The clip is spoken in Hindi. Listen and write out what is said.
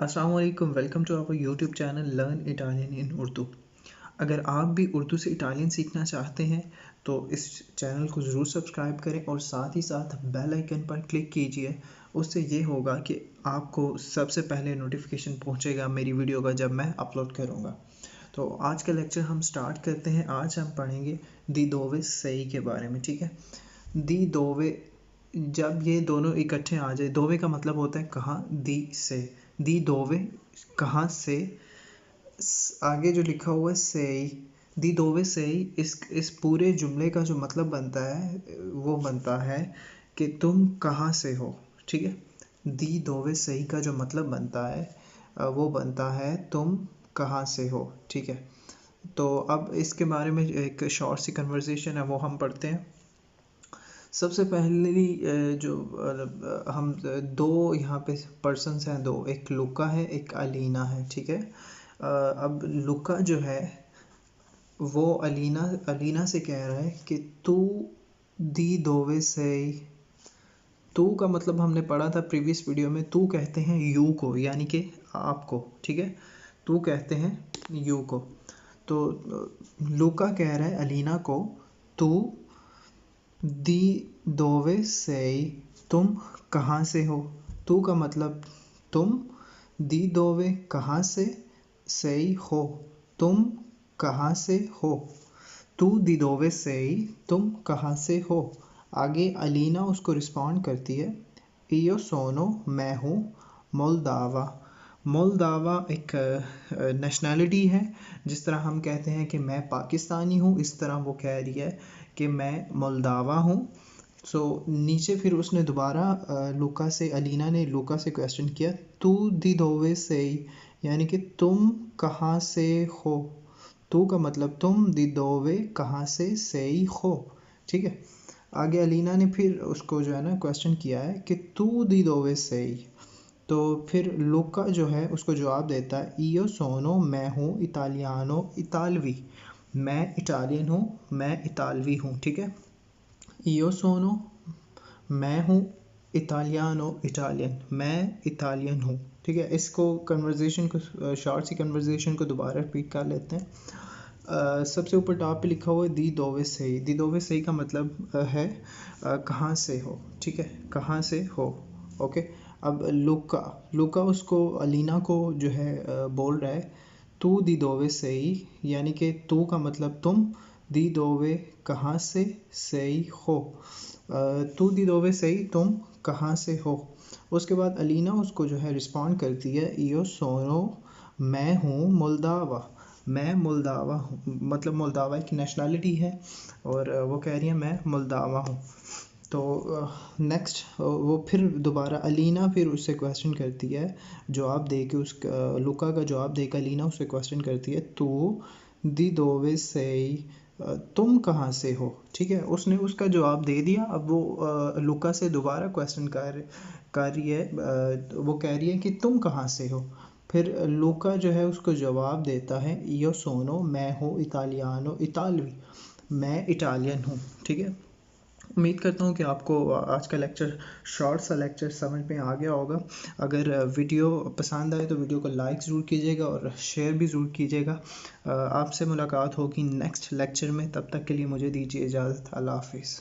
अस्सलाम वालेकुम, welcome to our YouTube channel learn Italian in Urdu. अगर आप भी उर्दू से इटालियन सीखना चाहते हैं तो इस चैनल को ज़रूर सब्सक्राइब करें और साथ ही साथ बेल आइकन पर क्लिक कीजिए। उससे ये होगा कि आपको सबसे पहले नोटिफिकेशन पहुंचेगा मेरी वीडियो का जब मैं अपलोड करूंगा। तो आज का लेक्चर हम स्टार्ट करते हैं। आज हम पढ़ेंगे दी दोवे सही के बारे में। ठीक है, दी दोवे जब ये दोनों इकट्ठे आ जाए, दोवे का मतलब होता है कहाँ, दी से, दी दोवे कहाँ से, आगे जो लिखा हुआ है सेई, दी दोवे सेई, इस पूरे जुमले का जो मतलब बनता है वो बनता है कि तुम कहाँ से हो। ठीक है, दी दोवे सही का जो मतलब बनता है वो बनता है तुम कहाँ से हो। ठीक है, तो अब इसके बारे में एक शॉर्ट सी कन्वर्सेशन है वो हम पढ़ते हैं। सबसे पहली जो हम दो यहाँ पे पर्सन्स हैं, दो, एक लुका है एक अलीना है। ठीक है, अब लुका जो है वो अलीना से कह रहा है कि तू दी दोवे से। तू का मतलब हमने पढ़ा था प्रीवियस वीडियो में, तू कहते हैं यू को, यानी कि आपको। ठीक है, तू कहते हैं यू को। तो लुका कह रहा है अलीना को, तू दी दोवे से, तुम कहाँ से हो। तू का मतलब तुम, दी दोवे कहाँ से हो, तुम कहाँ से हो। तू दी दोवे से, तुम कहाँ से हो। आगे अलीना उसको रिस्पॉन्ड करती है, इयो सोनो, मैं हूँ मोल्दावा। मोल्दावा एक नेशनैलिटी है। जिस तरह हम कहते हैं कि मैं पाकिस्तानी हूँ, इस तरह वो कह रही है कि मैं मोल्दावा हूँ। सो नीचे फिर उसने दोबारा लुका से, अलीना ने लुका से क्वेश्चन किया, तू दी दोवे से, यानी कि तुम कहाँ से हो। तू का मतलब तुम, दी दोवे कहाँ से हो। ठीक है, आगे अलीना ने फिर उसको जो है ना क्वेश्चन किया है कि तू दी दोवे से। तो फिर लुका जो है उसको जवाब देता है, इयो सोनो, मैं हूँ इटालियानो इतालवी, मैं इटालियन हूँ, मैं इतालवी हूँ। ठीक है, इयो सोनो, मैं हूँ इटालियानो इटालियन, मैं इटालियन हूँ। ठीक है, इसको कन्वर्जेशन को, शॉर्ट सी कन्वर्जेशन को दोबारा रिपीट कर लेते हैं। सबसे ऊपर टॉप पे लिखा हुआ है दी दोवे सही। दी दोवे सही का मतलब है कहाँ से हो। ठीक है, कहाँ से हो। ओके, अब लुका उसको, अलीना को जो है बोल रहा है, तू दी दोवे सही, यानी कि तू का मतलब तुम, दी दोवे कहाँ से सही हो। तू दी दोवे सही, तुम कहाँ से हो। उसके बाद अलीना उसको जो है रिस्पॉन्ड करती है, इयो सोनो, मैं हूँ मोल्दावा, मैं मोल्दावा हूँ। मतलब मोल्दावा की नेशनैलिटी है और वो कह रही है मैं मोल्दावा हूँ। तो नेक्स्ट वो फिर दोबारा अलीना फिर उससे क्वेश्चन करती है, जवाब दे के उसका, लुका का जवाब देकर अलीना उससे क्वेश्चन करती है, तू दी दोवे से, तुम कहाँ से हो। ठीक है, उसने उसका जवाब दे दिया। अब वो लुका से दोबारा क्वेश्चन कर रही है, वो कह रही है कि तुम कहाँ से हो। फिर लुका जो है उसको जवाब देता है, यो सोनो, मैं हूँ इतालियानो इतालवी, मैं इटालियन हूँ। ठीक है, उम्मीद करता हूँ कि आपको आज का लेक्चर, शॉर्ट सा लेक्चर समझ में आ गया होगा। अगर वीडियो पसंद आए तो वीडियो को लाइक ज़रूर कीजिएगा और शेयर भी ज़रूर कीजिएगा। आपसे मुलाकात होगी नेक्स्ट लेक्चर में, तब तक के लिए मुझे दीजिए इजाज़त। अल्लाह हाफिज़।